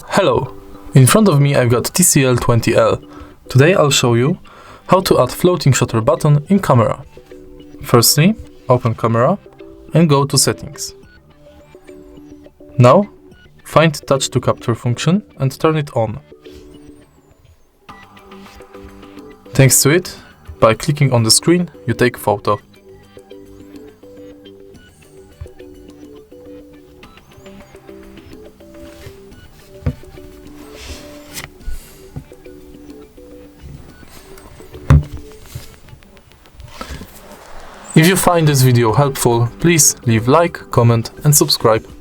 Hello! In front of me I've got TCL 20L. Today I'll show you how to add floating shutter button in camera. Firstly, open camera and go to settings. Now, find touch to capture function and turn it on. Thanks to it, by clicking on the screen, you take photo. If you find this video helpful, please leave like, comment and subscribe.